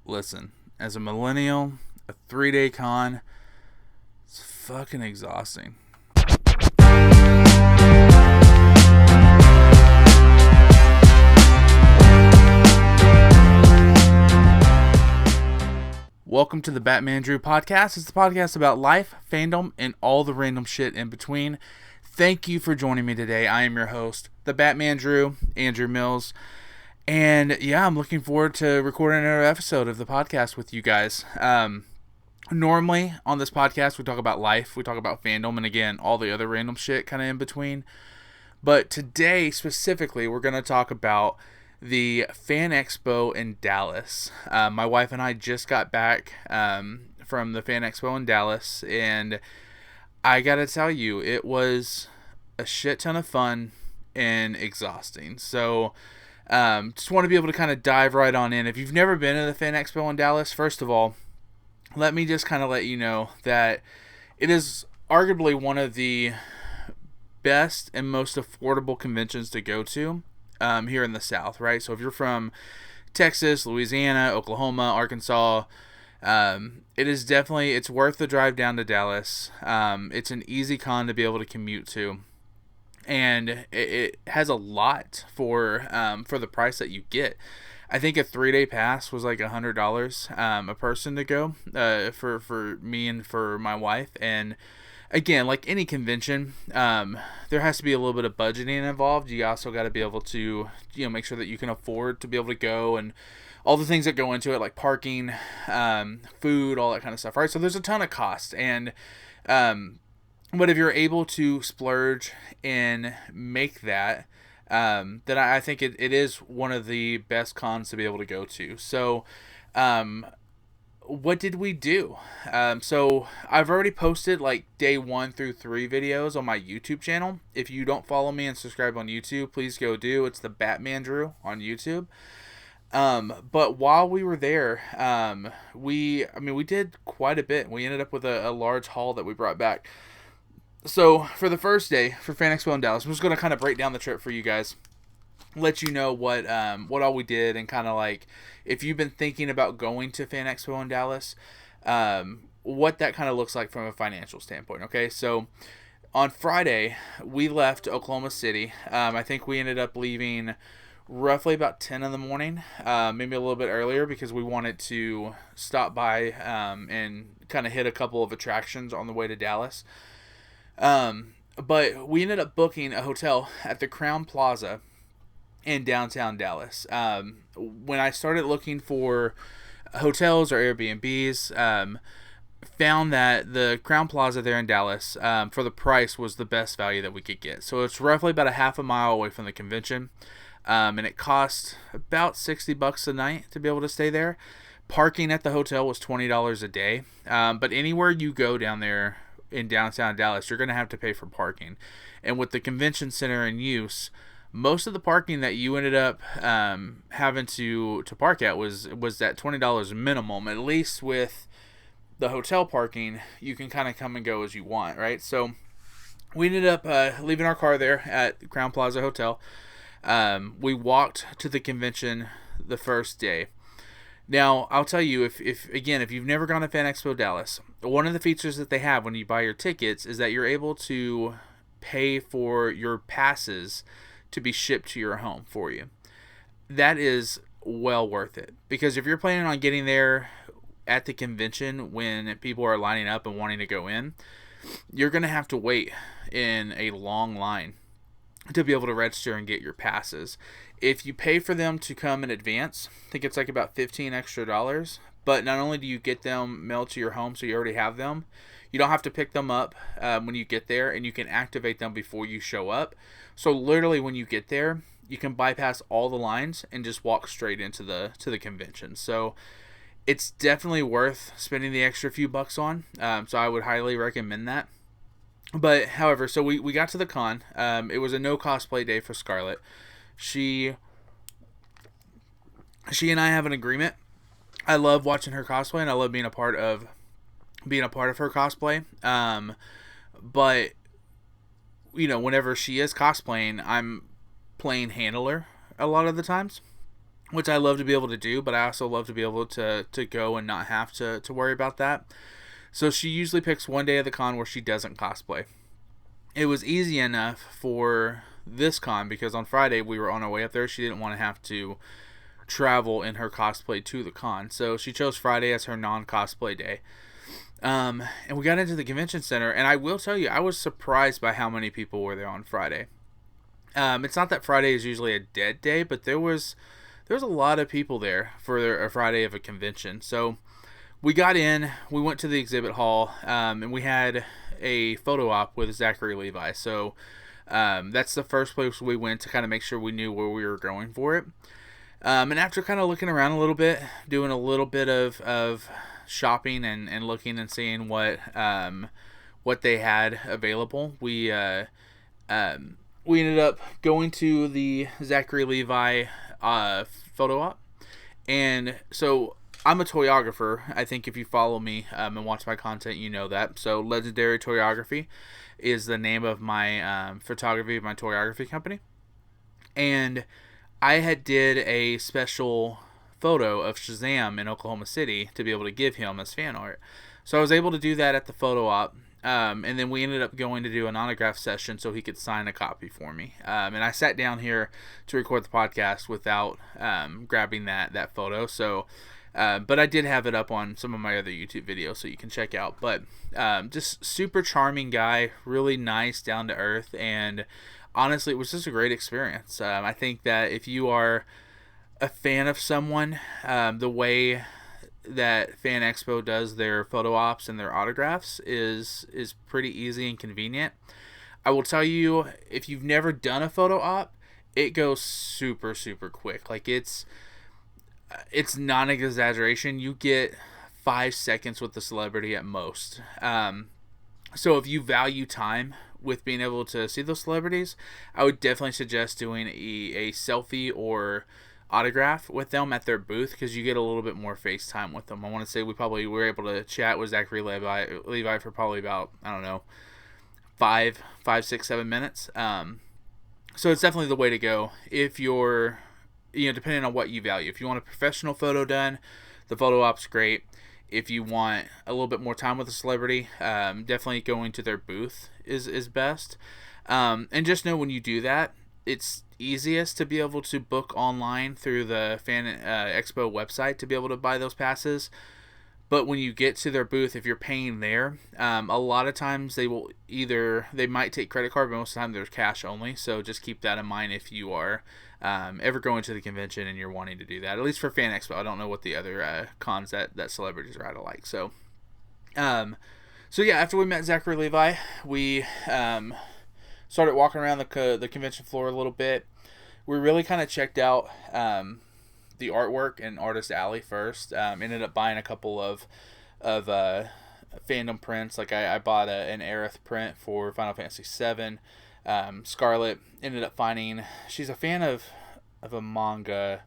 Listen, as a millennial, a 3-day con, it's fucking exhausting. Welcome to the Batman Drew podcast. It's the podcast about life, fandom, and all the random shit in between. Thank you for joining me today. I am your host, the Batman Drew, Andrew Mills. And yeah, I'm looking forward to recording another episode of the podcast with you guys. Normally on this podcast, we talk about life, we talk about fandom, and again, all the other random shit kind of in between. But today, specifically, we're going to talk about the Fan Expo in Dallas. My wife and I just got back from the Fan Expo in Dallas, and I gotta tell you, it was a shit ton of fun and exhausting. So, just want to be able to kind of dive right on in. If you've never been to the Fan Expo in Dallas, first of all, let me just kind of let you know that it is arguably one of the best and most affordable conventions to go to here in the South, right? So if you're from Texas, Louisiana, Oklahoma, Arkansas, it is definitely, it's worth the drive down to Dallas. It's an easy con to be able to commute to, and it has a lot for the price that you get. I think a 3-day pass was like $100 a person to go for me and for my wife. And again, like any convention, there has to be a little bit of budgeting involved. You also got to be able to, make sure that you can afford to be able to go, and all the things that go into it, like parking, food, all that kind of stuff, right? So there's a ton of cost, and but if you're able to splurge and make that, then I think it is one of the best cons to be able to go to. So, what did we do? So I've already posted like day 1 through 3 videos on my YouTube channel. If you don't follow me and subscribe on YouTube, please go do. It's the Batman Drew on YouTube. But while we were there, we did quite a bit. We ended up with a large haul that we brought back. So for the first day for Fan Expo in Dallas, I'm just going to kind of break down the trip for you guys, let you know what all we did, and kind of like if you've been thinking about going to Fan Expo in Dallas, what that kind of looks like from a financial standpoint. Okay, so on Friday we left Oklahoma City. I think we ended up leaving roughly about 10 in the morning, maybe a little bit earlier, because we wanted to stop by and kind of hit a couple of attractions on the way to Dallas. But we ended up booking a hotel at the Crown Plaza in downtown Dallas. When I started looking for hotels or Airbnbs, found that the Crown Plaza there in Dallas, for the price, was the best value that we could get. So it's roughly about a half a mile away from the convention, and it cost about $60 a night to be able to stay there. Parking at the hotel was $20 a day, but anywhere you go down there in downtown Dallas, you're going to have to pay for parking. And with the convention center in use, most of the parking that you ended up having to park at was that $20 minimum. At least with the hotel parking, you can kind of come and go as you want, right? So we ended up leaving our car there at Crown Plaza Hotel. We walked to the convention the first day. Now, I'll tell you, if you've never gone to Fan Expo Dallas, one of the features that they have when you buy your tickets is that you're able to pay for your passes to be shipped to your home for you. That is well worth it, because if you're planning on getting there at the convention when people are lining up and wanting to go in, you're going to have to wait in a long line to be able to register and get your passes. If you pay for them to come in advance, I think it's like about $15 extra. But not only do you get them mailed to your home, so you already have them, you don't have to pick them up when you get there, and you can activate them before you show up. So literally when you get there, you can bypass all the lines and just walk straight into the convention. So it's definitely worth spending the extra few bucks on. So I would highly recommend that. But however, so we got to the con. It was a no cosplay day for Scarlett. She and I have an agreement. I love watching her cosplay, and I love being a part of her cosplay. But whenever she is cosplaying, I'm playing handler a lot of the times. which I love to be able to do, but I also love to be able to go and not have to worry about that. So she usually picks one day of the con where she doesn't cosplay. It was easy enough for this con because on Friday we were on our way up there. She didn't want to have to travel in her cosplay to the con, so she chose Friday as her non-cosplay day. And we got into the convention center, and I will tell you, I was surprised by how many people were there on Friday. It's not that Friday is usually a dead day, but there was a lot of people there for a Friday of a convention. So we got in, we went to the exhibit hall, and we had a photo op with Zachary Levi. So that's the first place we went to kind of make sure we knew where we were going for it. And after kind of looking around a little bit, doing a little bit of shopping and looking and seeing what they had available, we ended up going to the Zachary Levi photo op. And so I'm a toyographer. I think if you follow me and watch my content, you know that. So Legendary Toyography is the name of my photography, my toyography company. And I had did a special photo of Shazam in Oklahoma City to be able to give him as fan art. So I was able to do that at the photo op. And then we ended up going to do an autograph session so he could sign a copy for me. And I sat down here to record the podcast without grabbing that photo. So, but I did have it up on some of my other YouTube videos so you can check out. But just super charming guy, really nice, down to earth, and honestly, it was just a great experience. I think that if you are a fan of someone, the way that Fan Expo does their photo ops and their autographs is pretty easy and convenient. I will tell you, if you've never done a photo op, it goes super, super quick. Like it's not an exaggeration. You get 5 seconds with the celebrity at most. So if you value time with being able to see those celebrities, I would definitely suggest doing a selfie or autograph with them at their booth because you get a little bit more face time with them. I want to say we probably were able to chat with Zachary Levi for probably about, I don't know, 5, 6, 7 minutes. So it's definitely the way to go if you're, depending on what you value. If you want a professional photo done, the photo op's great. If you want a little bit more time with a celebrity, definitely going to their booth is best. And just know when you do that, it's easiest to be able to book online through the Fan Expo website to be able to buy those passes. But when you get to their booth, if you're paying there, a lot of times they might take credit card, but most of the time there's cash only. So just keep that in mind if you are ever going to the convention and you're wanting to do that. At least for Fan Expo, I don't know what the other cons that celebrities are out of like. So yeah, after we met Zachary Levi, we started walking around the convention floor a little bit. We really kind of checked out the artwork in Artist Alley first. Ended up buying a couple of fandom prints. Like I bought an Aerith print for Final Fantasy VII. Scarlett ended up finding, she's a fan of a manga.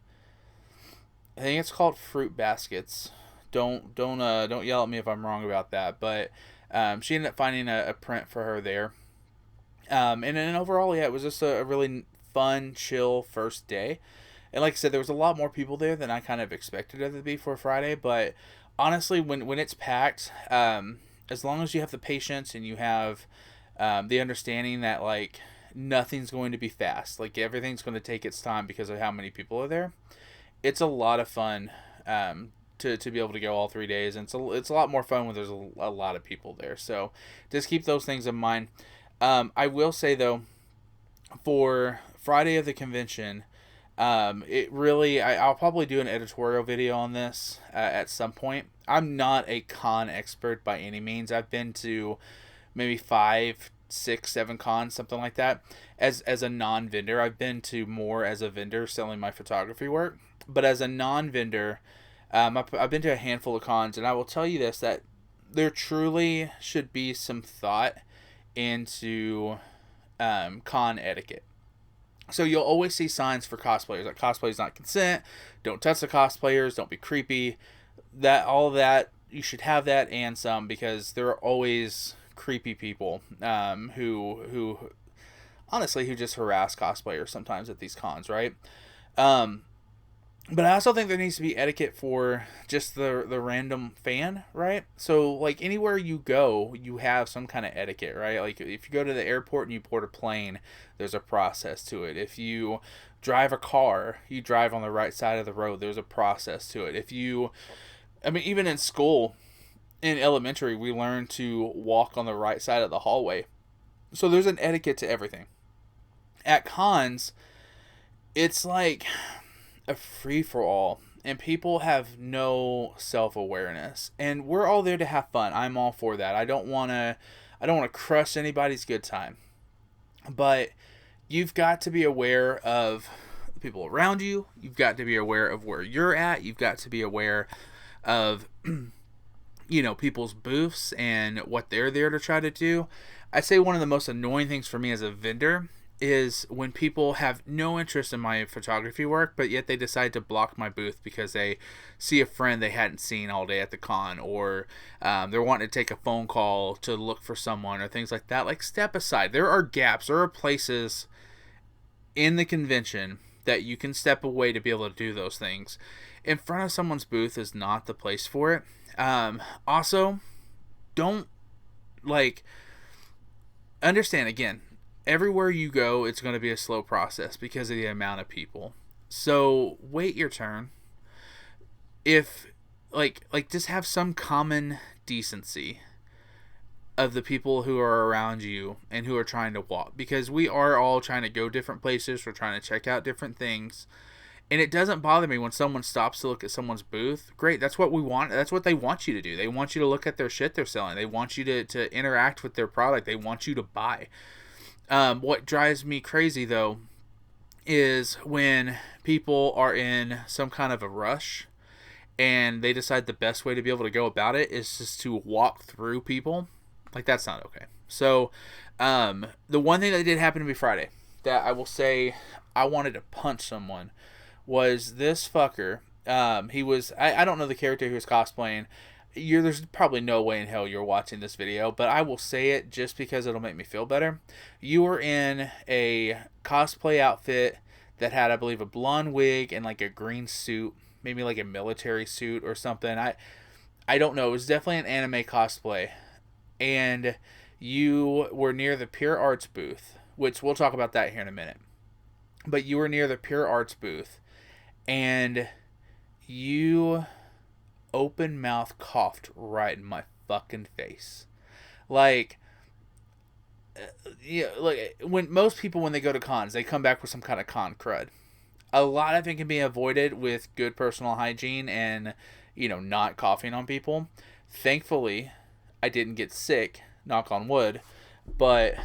I think it's called Fruit Baskets. Don't yell at me if I'm wrong about that. But she ended up finding a print for her there. And then overall, yeah, it was just a really fun, chill first day. And like I said, there was a lot more people there than I kind of expected it to be for Friday. But honestly, when it's packed, as long as you have the patience and you have the understanding that like nothing's going to be fast, like everything's going to take its time because of how many people are there, it's a lot of fun to be able to go all 3 days. And it's a lot more fun when there's a lot of people there. So just keep those things in mind. I will say though, for Friday of the convention, it really, I'll probably do an editorial video on this at some point. I'm not a con expert by any means. I've been to maybe 5, 6, 7 cons, something like that. As a non-vendor, I've been to more as a vendor selling my photography work. But as a non-vendor, I've been to a handful of cons, and I will tell you this, that there truly should be some thought into con etiquette. So you'll always see signs for cosplayers like cosplay is not consent, don't touch the cosplayers, don't be creepy. All of that, you should have that and some, because there are always creepy people who honestly who just harass cosplayers sometimes at these cons, right? But I also think there needs to be etiquette for just the random fan, right? So like anywhere you go, you have some kind of etiquette, right? Like if you go to the airport and you board a plane, there's a process to it. If you drive a car, you drive on the right side of the road, there's a process to it. If you I mean even in school, in elementary, we learn to walk on the right side of the hallway. So there's an etiquette to everything. At cons, it's like a free for all, and people have no self awareness. And we're all there to have fun. I'm all for that. I don't want to crush anybody's good time. But you've got to be aware of the people around you. You've got to be aware of where you're at. You've got to be aware of people's booths and what they're there to try to do. I'd say one of the most annoying things for me as a vendor is when people have no interest in my photography work, but yet they decide to block my booth because they see a friend they hadn't seen all day at the con, or they're wanting to take a phone call to look for someone, or things like that. Like, step aside. There are gaps. There are places in the convention that you can step away to be able to do those things. In front of someone's booth is not the place for it. Also, don't, like, understand, again, everywhere you go, it's going to be a slow process because of the amount of people. So wait your turn. If just have some common decency of the people who are around you and who are trying to walk, because we are all trying to go different places. We're trying to check out different things. And it doesn't bother me when someone stops to look at someone's booth. Great, that's what we want. That's what they want you to do. They want you to look at their shit they're selling. They want you to interact with their product. They want you to buy. What drives me crazy, though, is when people are in some kind of a rush and they decide the best way to be able to go about it is just to walk through people. Like, that's not okay. So, the one thing that did happen to me Friday that I will say I wanted to punch someone was this fucker. He was, I don't know the character he was cosplaying. There's probably no way in hell you're watching this video, but I will say it just because it'll make me feel better. You were in a cosplay outfit that had, I believe, a blonde wig and like a green suit, maybe like a military suit or something. I don't know. It was definitely an anime cosplay. And you were near the Pure Arts booth, which we'll talk about that here in a minute. But you were near the Pure Arts booth, and you open mouth coughed right in my fucking face. Like, when most people, when they go to cons, they come back with some kind of con crud. A lot of it can be avoided with good personal hygiene and, not coughing on people. Thankfully, I didn't get sick, knock on wood, but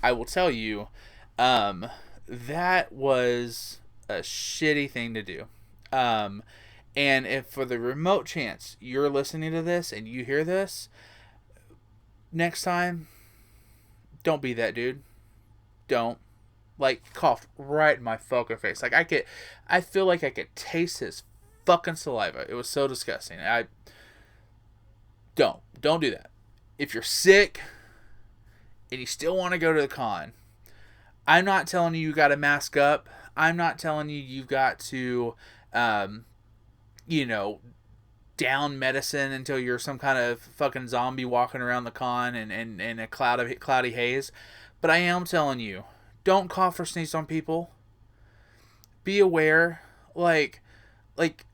I will tell you, that was a shitty thing to do. And if for the remote chance you're listening to this and you hear this, next time, don't be that dude. Don't. Like, coughed right in my fucking face. Like, I feel like I could taste his fucking saliva. It was so disgusting. Don't do that. If you're sick and you still want to go to the con, I'm not telling you got to mask up. I'm not telling you you've got to, down medicine until you're some kind of fucking zombie walking around the con and a cloudy haze. But I am telling you, don't cough or sneeze on people. Be aware. Like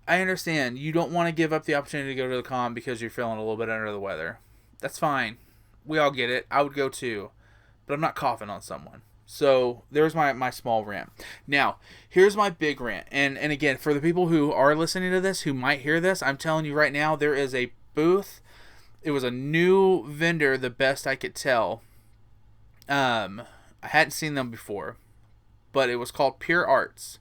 I understand you don't want to give up the opportunity to go to the con because you're feeling a little bit under the weather. That's fine. We all get it. I would go too. But I'm not coughing on someone. So there's my small rant. Now, here's my big rant. And again, for the people who are listening to this, who might hear this, I'm telling you right now, there is a booth. It was a new vendor, the best I could tell. I hadn't seen them before. But it was called Pure Arts.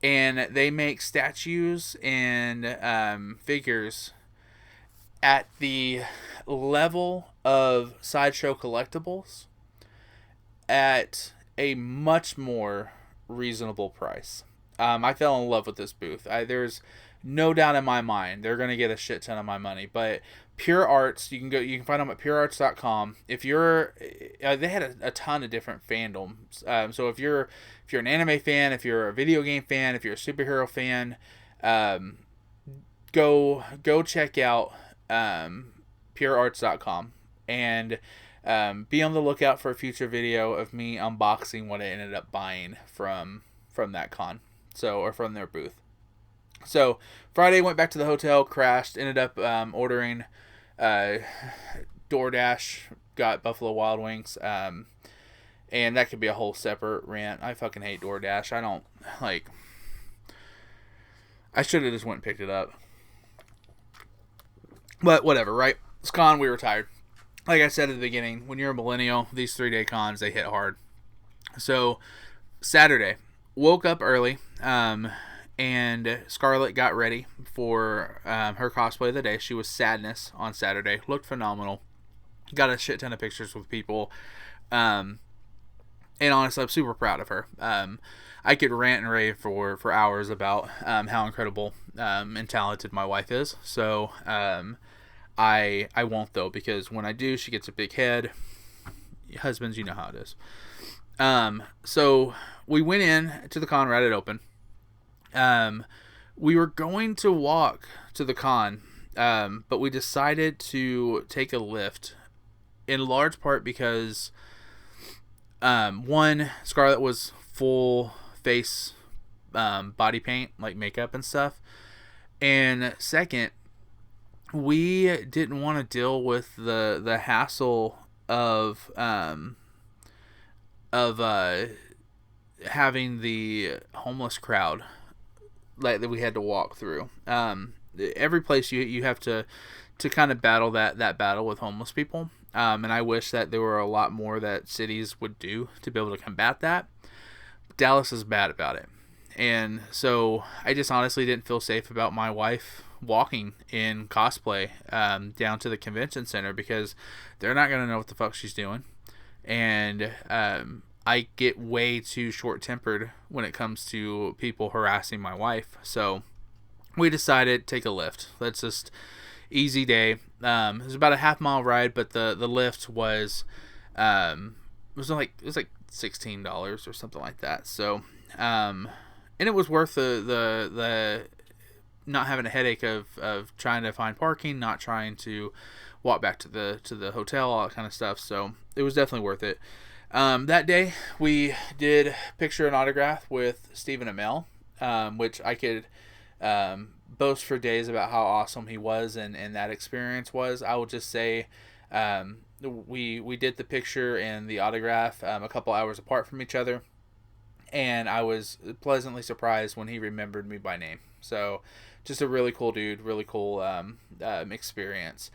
And they make statues and figures at the level of Sideshow Collectibles at a much more reasonable price. I fell in love with this booth. There's no doubt in my mind they're gonna get a shit ton of my money. But Pure Arts, you can find them at purearts.com. If you're, they had a ton of different fandoms. So if you're an anime fan, if you're a video game fan, if you're a superhero fan, um, go check out purearts.com and be on the lookout for a future video of me unboxing what I ended up buying from that con, or from their booth. So Friday, went back to the hotel, crashed, ended up ordering DoorDash, got Buffalo Wild Wings, and that could be a whole separate rant. I fucking hate DoorDash. I don't, like, I should have just went and picked it up. But whatever, right? It's con, we were tired. Like I said at the beginning, when you're a millennial, these 3-day cons, they hit hard. So Saturday, woke up early, and Scarlett got ready for her cosplay of the day. She was Sadness on Saturday. Looked phenomenal. Got a shit ton of pictures with people. And honestly, I'm super proud of her. I could rant and rave for hours about how incredible and talented my wife is. So I won't, though, because when I do, she gets a big head. Husbands, you know how it is. So we went in to the con right at open. We were going to walk to the con, but we decided to take a lift, in large part because, one, Scarlett was full face body paint, like makeup and stuff, and second, we didn't want to deal with the hassle of having the homeless crowd that we had to walk through. Every place you have to kind of battle that battle with homeless people. And I wish that there were a lot more that cities would do to be able to combat that. Dallas is bad about it. And so I just honestly didn't feel safe about my wife walking in cosplay down to the convention center, because they're not going to know what the fuck she's doing. And I get way too short-tempered when it comes to people harassing my wife. So we decided to take a lift. Let's just easy day. It was about a half-mile ride, but the lift was it was like $16 or something like that. So and it was worth the not having a headache of trying to find parking, not trying to walk back to the hotel, all that kind of stuff. So it was definitely worth it. That day we did picture and autograph with Stephen Amell, which I could boast for days about how awesome he was and that experience was. I will just say we did the picture and the autograph a couple hours apart from each other, and I was pleasantly surprised when he remembered me by name. So just a really cool dude, really cool experience.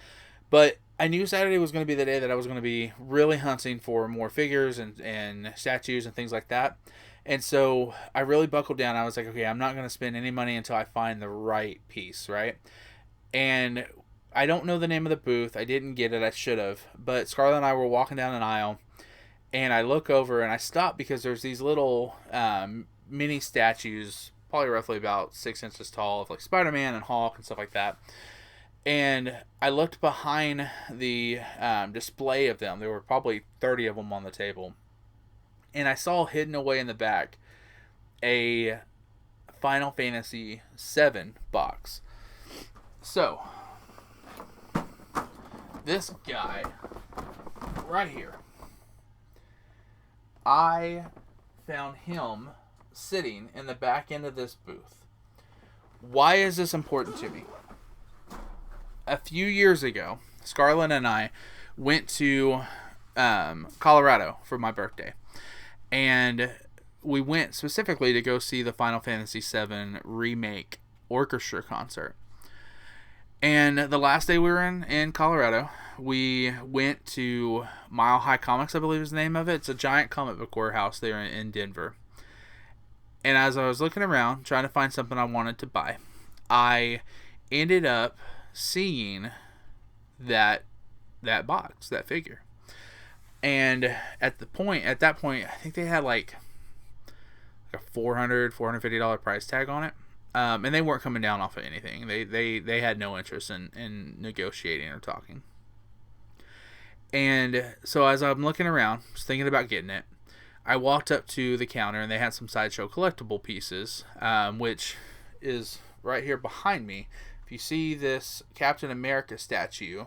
But I knew Saturday was going to be the day that I was going to be really hunting for more figures and statues and things like that. And so I really buckled down. I was like, okay, I'm not going to spend any money until I find the right piece, right? And I don't know the name of the booth. I didn't get it. I should have. But Scarlett and I were walking down an aisle, and I look over and I stop because there's these little mini statues, probably roughly about 6 inches tall, of like Spider-Man and Hulk and stuff like that. And I looked behind the display of them. There were probably 30 of them on the table. And I saw hidden away in the back a Final Fantasy VII box. So, this guy right here, I found him sitting in the back end of this booth. Why is this important to me? A few years ago, Scarlett and I went to Colorado for my birthday. And we went specifically to go see the Final Fantasy VII Remake Orchestra concert. And the last day we were in Colorado, we went to Mile High Comics, I believe is the name of it. It's a giant comic book warehouse there in Denver. And as I was looking around, trying to find something I wanted to buy, I ended up seeing that box, that figure. And at that point, I think they had like a $450 price tag on it. And they weren't coming down off of anything. They had no interest in negotiating or talking. And so as I'm looking around, just thinking about getting it, I walked up to the counter and they had some Sideshow collectible pieces, which is right here behind me, if you see this Captain America statue,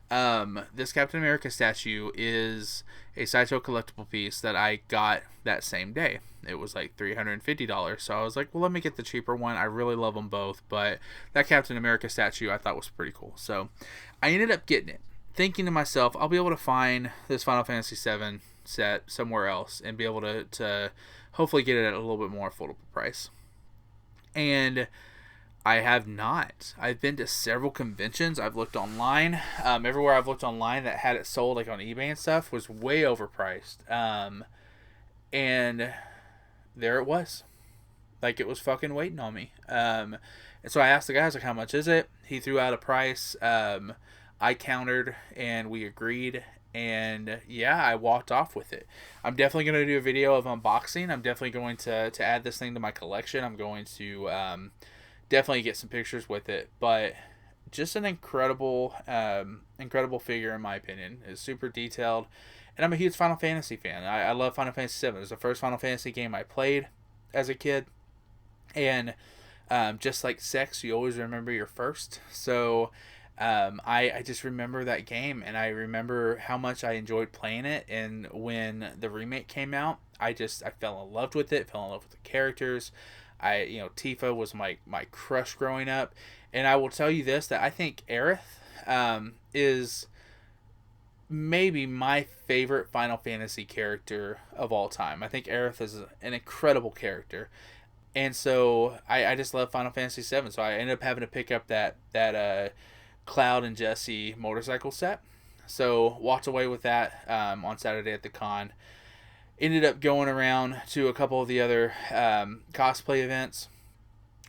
this Captain America statue is a Sideshow collectible piece that I got that same day. It was like $350, so I was like, well, let me get the cheaper one. I really love them both, but that Captain America statue I thought was pretty cool. So I ended up getting it, thinking to myself, I'll be able to find this Final Fantasy VII set somewhere else and be able to hopefully get it at a little bit more affordable price. And I have not. I've been to several conventions. I've looked online. Everywhere I've looked online that had it sold, like on eBay and stuff, was way overpriced. And there it was. Like, it was fucking waiting on me. And so I asked the guy, I was like, how much is it? He threw out a price. I countered, and we agreed. And yeah, I walked off with it. I'm definitely going to do a video of unboxing. I'm definitely going to add this thing to my collection. I'm going to definitely get some pictures with it. But just an incredible figure, in my opinion. It's super detailed. And I'm a huge Final Fantasy fan. I love Final Fantasy VII. It was the first Final Fantasy game I played as a kid. And just like sex, you always remember your first. So I just remember that game, and I remember how much I enjoyed playing it. And when the remake came out, I fell in love with it, fell in love with the characters. Tifa was my crush growing up. And I will tell you this, that I think Aerith is maybe my favorite Final Fantasy character of all time. I think Aerith is an incredible character. And so I just love Final Fantasy VII. So I ended up having to pick up that Cloud and Jesse motorcycle set. So walked away with that on Saturday at the con. Ended up going around to a couple of the other cosplay events.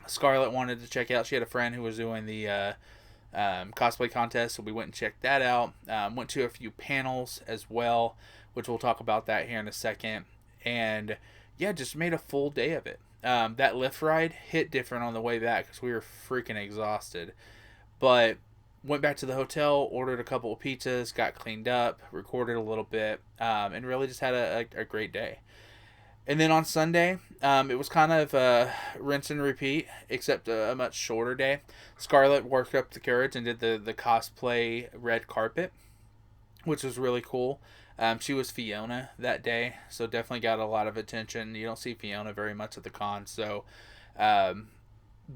Scarlett wanted to check out. She had a friend who was doing the cosplay contest, so we went and checked that out. Went to a few panels as well, which we'll talk about that here in a second. And yeah, just made a full day of it. That lift ride hit different on the way back because we were freaking exhausted. But went back to the hotel, ordered a couple of pizzas, got cleaned up, recorded a little bit, and really just had a great day. And then on Sunday, it was kind of a rinse and repeat, except a much shorter day. Scarlett worked up the courage and did the cosplay red carpet, which was really cool. She was Fiona that day, so definitely got a lot of attention. You don't see Fiona very much at the con, so...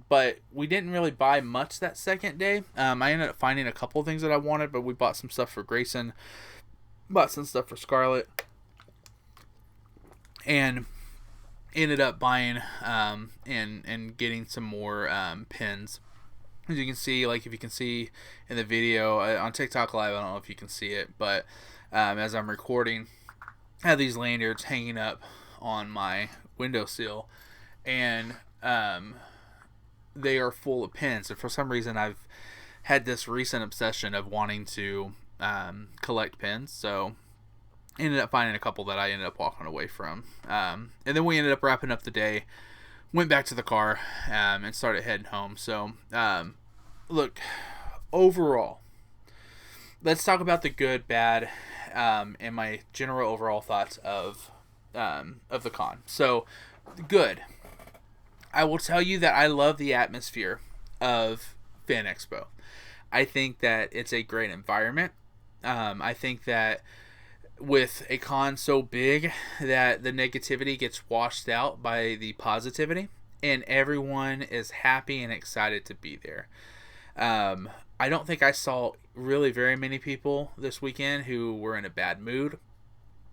but we didn't really buy much that second day. I ended up finding a couple of things that I wanted, but we bought some stuff for Grayson, bought some stuff for Scarlett, and ended up buying and getting some more pins. As you can see, like if you can see in the video on TikTok Live, I don't know if you can see it, but as I'm recording, I have these lanyards hanging up on my windowsill, and they are full of pins. And for some reason, I've had this recent obsession of wanting to collect pins. So ended up finding a couple that I ended up walking away from. And then we ended up wrapping up the day, went back to the car, and started heading home. So look, overall, let's talk about the good, bad, and my general overall thoughts of the con. So good. I will tell you that I love the atmosphere of Fan Expo. I think that it's a great environment. I think that with a con so big that the negativity gets washed out by the positivity, and everyone is happy and excited to be there. I don't think I saw really very many people this weekend who were in a bad mood,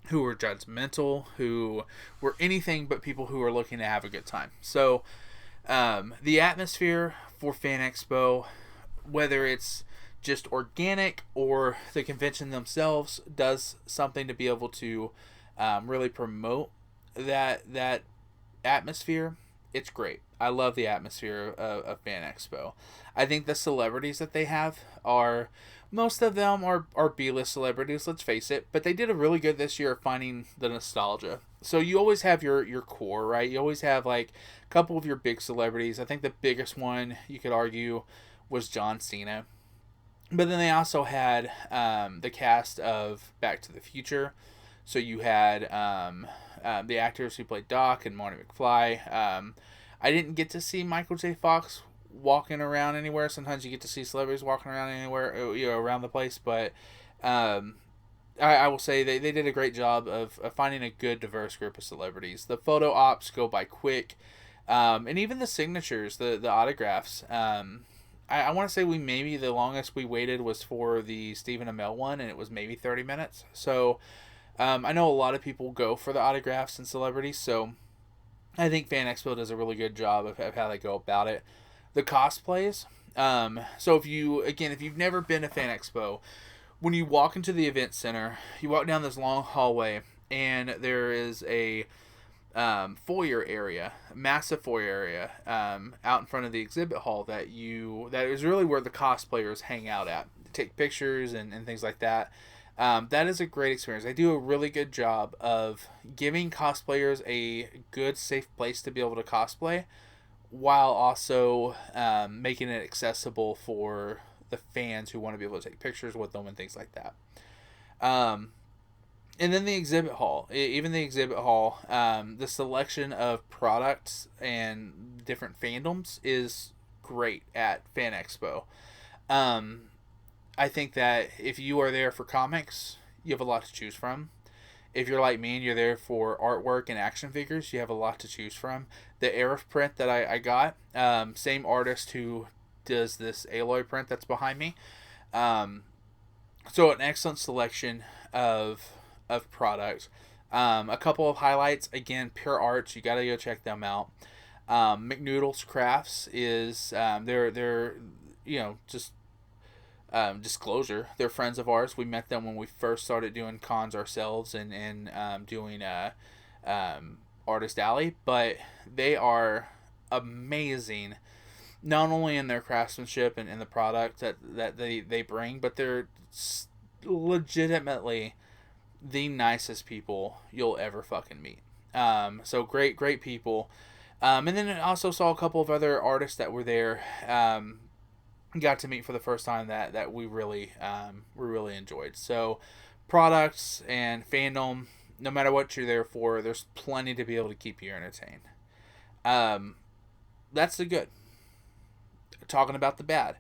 who were judgmental, who were anything but people who were looking to have a good time. So the atmosphere for Fan Expo, whether it's just organic or the convention themselves, does something to be able to really promote that atmosphere. It's great. I love the atmosphere of Fan Expo. I think the celebrities that they have are, most of them are B-list celebrities, let's face it, but they did a really good this year of finding the nostalgia. So you always have your core, right? You always have like a couple of your big celebrities. I think the biggest one you could argue was John Cena. But then they also had the cast of Back to the Future. So you had the actors who played Doc and Marty McFly. I didn't get to see Michael J. Fox walking around anywhere. Sometimes you get to see celebrities walking around anywhere, around the place. But um, I will say they did a great job of finding a good, diverse group of celebrities. The photo ops go by quick, and even the signatures, the autographs. I want to say maybe the longest we waited was for the Stephen Amell one, and it was maybe 30 minutes. So I know a lot of people go for the autographs and celebrities, so I think Fan Expo does a really good job of how they go about it. The cosplays. So if you've never been to Fan Expo, when you walk into the event center, you walk down this long hallway, and there is a foyer area, massive foyer area, out in front of the exhibit hall that is really where the cosplayers hang out at, take pictures and things like that. That is a great experience. They do a really good job of giving cosplayers a good, safe place to be able to cosplay, while also making it accessible for the fans who want to be able to take pictures with them and things like that. And then the exhibit hall, the selection of products and different fandoms is great at Fan Expo. I think that if you are there for comics, you have a lot to choose from. If you're like me and you're there for artwork and action figures, you have a lot to choose from. The Arif print that I got, same artist who does this Aloy print that's behind me. So an excellent selection of products. A couple of highlights, again, Pure Arts, you gotta go check them out. McNoodles Crafts is they're just disclosure, they're friends of ours. We met them when we first started doing cons ourselves and doing Artist Alley, but they are amazing, not only in their craftsmanship and the product that they bring, but they're legitimately the nicest people you'll ever fucking meet. So great people. And then I also saw a couple of other artists that were there. Got to meet for the first time that we really enjoyed. So products and fandom, no matter what you're there for, there's plenty to be able to keep you entertained. That's the good. Talking about the bad.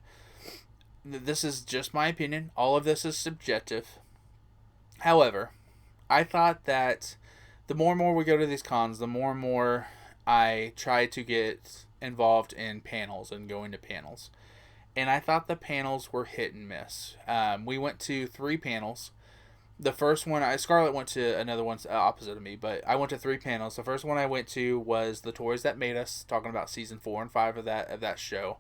This is just my opinion. All of this is subjective. However, I thought that the more and more we go to these cons, the more and more I try to get involved in panels and going to panels. And I thought the panels were hit and miss. We went to 3 panels. The first one, Scarlett went to another one opposite of me, but I went to 3 panels. The first one I went to was The Toys That Made Us, talking about season 4 and 5 of that show.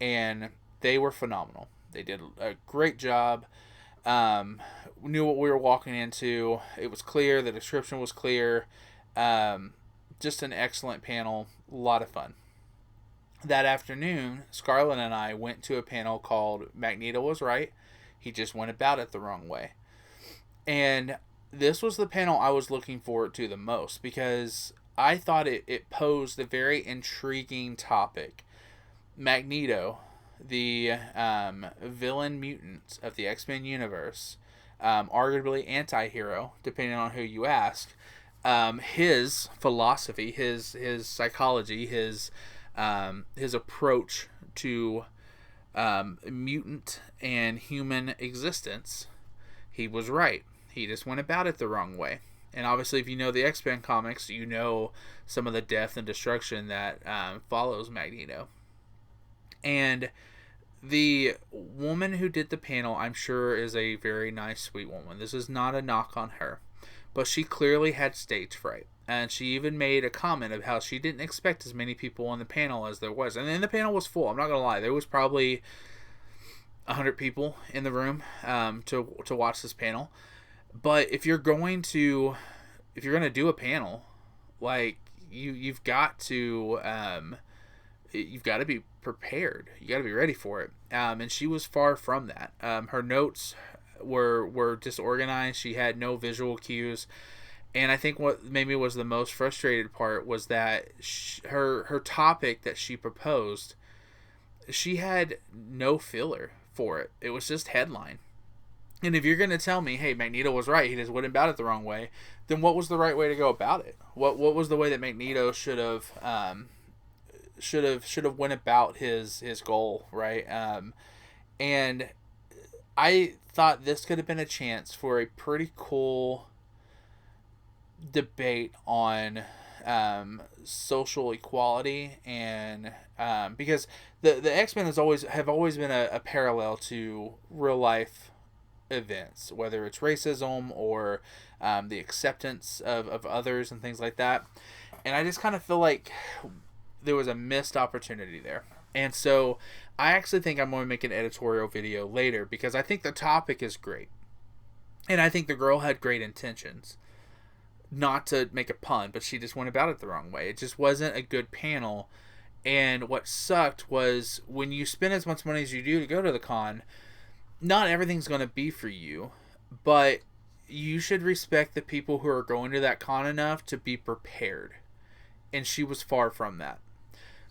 And they were phenomenal. They did a great job. Knew what we were walking into. It was clear. The description was clear. Just an excellent panel. A lot of fun. That afternoon, Scarlett and I went to a panel called Magneto Was Right. He just went about it the wrong way. And this was the panel I was looking forward to the most, because I thought it posed a very intriguing topic. Magneto, the villain mutant of the X-Men universe, arguably anti-hero, depending on who you ask, his philosophy, his psychology, his approach to mutant and human existence, he was right. He just went about it the wrong way. And obviously, if you know the X-Men comics, you know some of the death and destruction that follows Magneto. And the woman who did the panel, I'm sure, is a very nice, sweet woman. This is not a knock on her. But she clearly had stage fright. And she even made a comment of how she didn't expect as many people on the panel as there was. And then the panel was full. I'm not going to lie. There was probably 100 people in the room to watch this panel. But if you're going to do a panel, like, you've got to be prepared. You got to be ready for it. And she was far from that. Her notes were disorganized. She had no visual cues. And I think what maybe was the most frustrated part was that her topic that she proposed, she had no filler for it. It was just headline. And if you're going to tell me, hey, Magneto was right, he just went about it the wrong way, then what was the right way to go about it? What was the way that Magneto should have should have went about his goal, right? And I thought this could have been a chance for a pretty cool debate on social equality, and because the X-Men have always been a parallel to real life events, whether it's racism or the acceptance of others and things like that. And I just kind of feel like there was a missed opportunity there. And so I actually think I'm going to make an editorial video later because I think the topic is great. And I think the girl had great intentions. Not to make a pun, but she just went about it the wrong way. It just wasn't a good panel. And what sucked was when you spend as much money as you do to go to the con, not everything's going to be for you, but you should respect the people who are going to that con enough to be prepared. And she was far from that.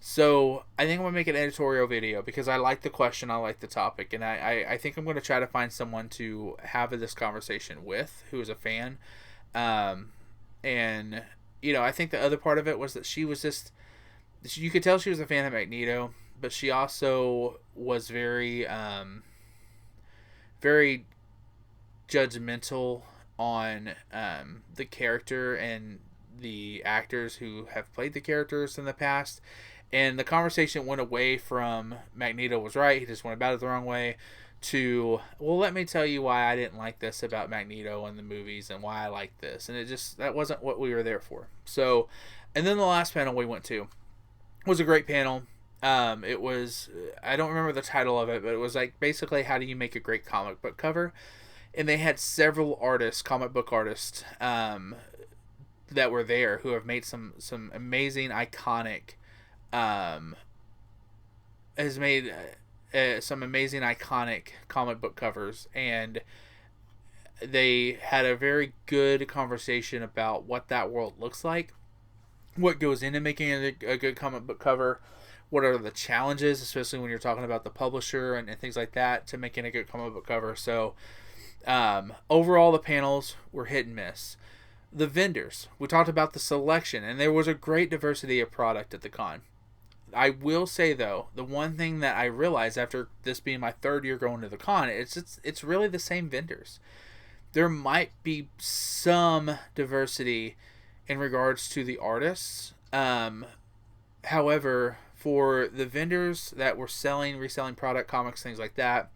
So I think I'm going to make an editorial video because I like the question, I like the topic, and I think I'm going to try to find someone to have this conversation with who is a fan. And, you know, I think the other part of it was that she was just, you could tell she was a fan of Magneto, but she also was very, very judgmental on the character and the actors who have played the characters in the past. And the conversation went away from Magneto was right, he just went about it the wrong way, to, well, let me tell you why I didn't like this about Magneto in the movies and why I like this. And it just, that wasn't what we were there for. So, and then the last panel we went to was a great panel. It was, I don't remember the title of it, but it was like basically how do you make a great comic book cover. And they had several artists, comic book artists, that were there who have made some amazing, iconic, has made some amazing, iconic comic book covers. And they had a very good conversation about what that world looks like, what goes into making a good comic book cover, what are the challenges, especially when you're talking about the publisher and things like that, to making a good comic book cover. So overall, the panels were hit and miss. The vendors, we talked about the selection, and there was a great diversity of product at the con. I will say, though, the one thing that I realized after this being my third year going to the con, it's really the same vendors. There might be some diversity in regards to the artists. However, for the vendors that were reselling product, comics, things like that,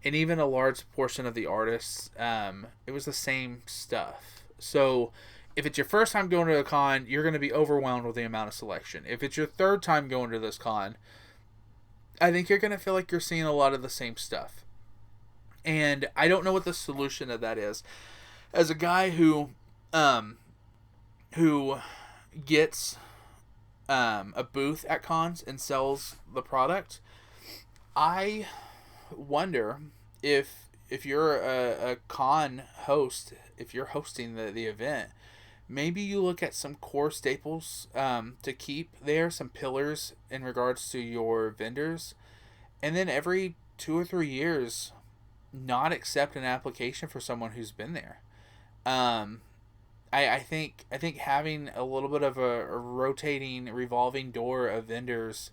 and even a large portion of the artists, it was the same stuff. So if it's your first time going to a con, you're going to be overwhelmed with the amount of selection. If it's your third time going to this con, I think you're going to feel like you're seeing a lot of the same stuff. And I don't know what the solution of that is. As a guy who gets a booth at cons and sells the product, I wonder if you're a con host, if you're hosting the event, maybe you look at some core staples to keep there, some pillars in regards to your vendors, and then every 2 or 3 years not accept an application for someone who's been there. I think having a little bit of a rotating, revolving door of vendors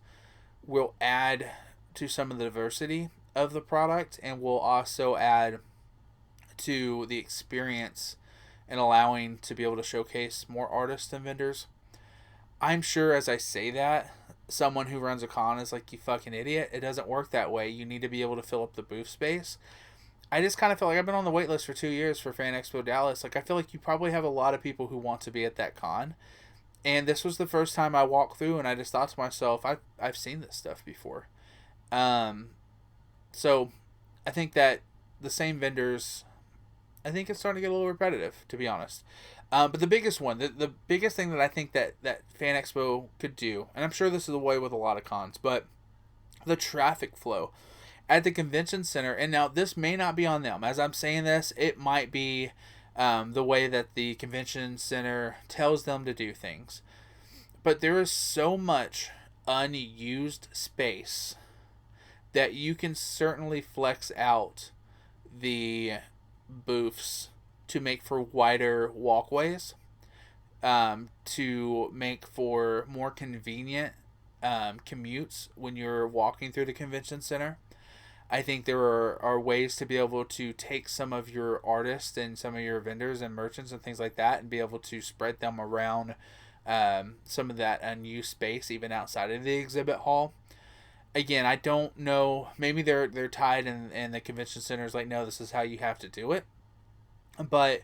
will add to some of the diversity of the product, and will also add to the experience and allowing to be able to showcase more artists and vendors. I'm sure as I say that, someone who runs a con is like, you fucking idiot. It doesn't work that way. You need to be able to fill up the booth space. I just kind of feel like I've been on the wait list for 2 years for Fan Expo Dallas. Like, I feel like you probably have a lot of people who want to be at that con. And this was the first time I walked through, and I just thought to myself, I've seen this stuff before. So I think that the same vendors, I think it's starting to get a little repetitive, to be honest. But the biggest one, the biggest thing that I think that Fan Expo could do, and I'm sure this is the way with a lot of cons, but the traffic flow at the convention center. And now this may not be on them. As I'm saying this, it might be the way that the convention center tells them to do things. But there is so much unused space that you can certainly flex out the booths to make for wider walkways, to make for more convenient commutes when you're walking through the convention center. I think there are ways to be able to take some of your artists and some of your vendors and merchants and things like that and be able to spread them around some of that unused space even outside of the exhibit hall. Again, I don't know. Maybe they're tied and the convention center is like, no, this is how you have to do it. But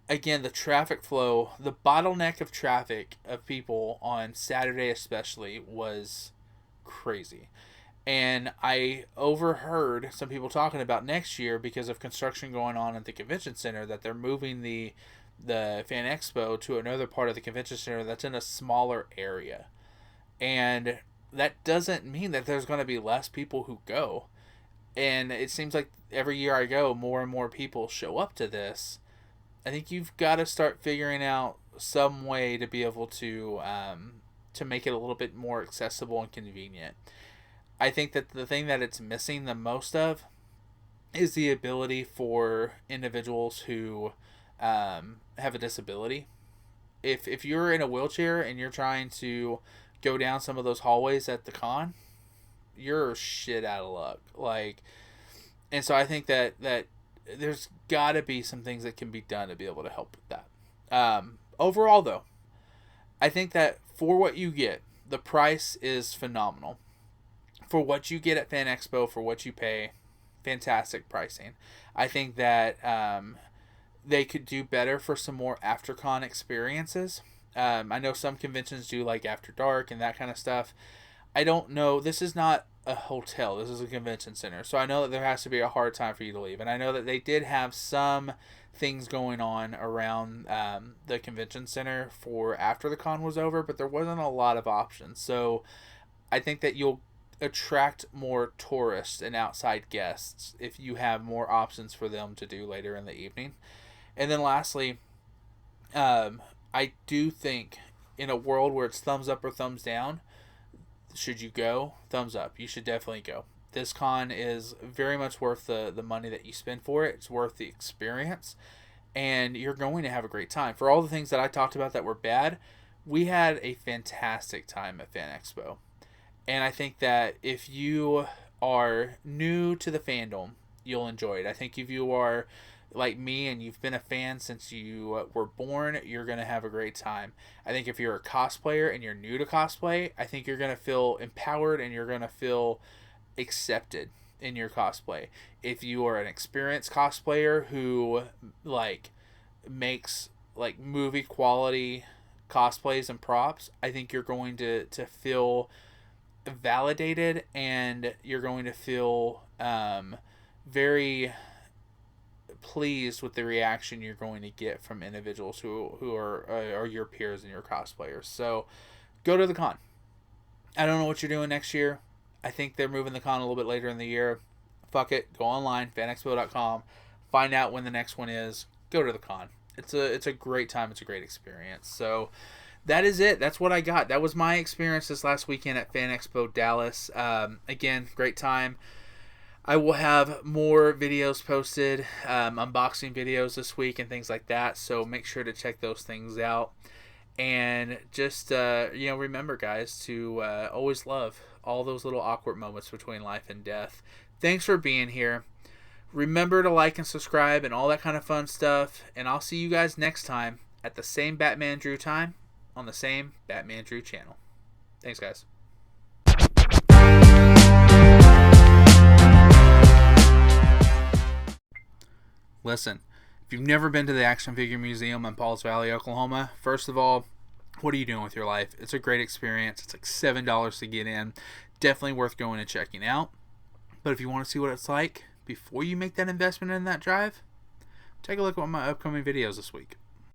again, the traffic flow, the bottleneck of traffic of people on Saturday especially was crazy. And I overheard some people talking about next year because of construction going on at the convention center that they're moving the Fan Expo to another part of the convention center that's in a smaller area. And that doesn't mean that there's going to be less people who go. And it seems like every year I go, more and more people show up to this. I think you've got to start figuring out some way to be able to make it a little bit more accessible and convenient. I think that the thing that it's missing the most of is the ability for individuals who have a disability. If you're in a wheelchair and you're trying to go down some of those hallways at the con, you're shit out of luck. And so I think that there's got to be some things that can be done to be able to help with that. Overall, though, I think that for what you get, the price is phenomenal. For what you get at Fan Expo, for what you pay, fantastic pricing. I think that they could do better for some more after-con experiences. I know some conventions do like After Dark and that kind of stuff. I don't know. This is not a hotel. This is a convention center. So I know that there has to be a hard time for you to leave. And I know that they did have some things going on around the convention center for after the con was over, but there wasn't a lot of options. So I think that you'll attract more tourists and outside guests if you have more options for them to do later in the evening. And then lastly, I do think in a world where it's thumbs up or thumbs down, should you go? Thumbs up. You should definitely go. This con is very much worth the money that you spend for it. It's worth the experience. And you're going to have a great time. For all the things that I talked about that were bad, we had a fantastic time at Fan Expo. And I think that if you are new to the fandom, you'll enjoy it. I think if you are like me and you've been a fan since you were born, you're going to have a great time. I think if you're a cosplayer and you're new to cosplay, I think you're going to feel empowered and you're going to feel accepted in your cosplay. If you are an experienced cosplayer who makes movie quality cosplays and props, I think you're going to feel validated and you're going to feel very pleased with the reaction you're going to get from individuals who are your peers and your cosplayers. So go to the con. I don't know what you're doing next year. I think they're moving the con a little bit later in the year. Fuck it. Go online, fanexpo.com. Find out when the next one is. Go to the con. It's a great time. It's a great experience. So that is it. That's what I got. That was my experience this last weekend at Fan Expo Dallas. Again, great time. I will have more videos posted, unboxing videos this week and things like that. So make sure to check those things out. And just, remember, guys, to always love all those little awkward moments between life and death. Thanks for being here. Remember to like and subscribe and all that kind of fun stuff. And I'll see you guys next time at the same Batman Drew time on the same Batman Drew channel. Thanks, guys. Listen, if you've never been to the Action Figure Museum in Pauls Valley, Oklahoma, first of all, what are you doing with your life? It's a great experience. It's like $7 to get in. Definitely worth going and checking out. But if you want to see what it's like before you make that investment in that drive, take a look at my upcoming videos this week.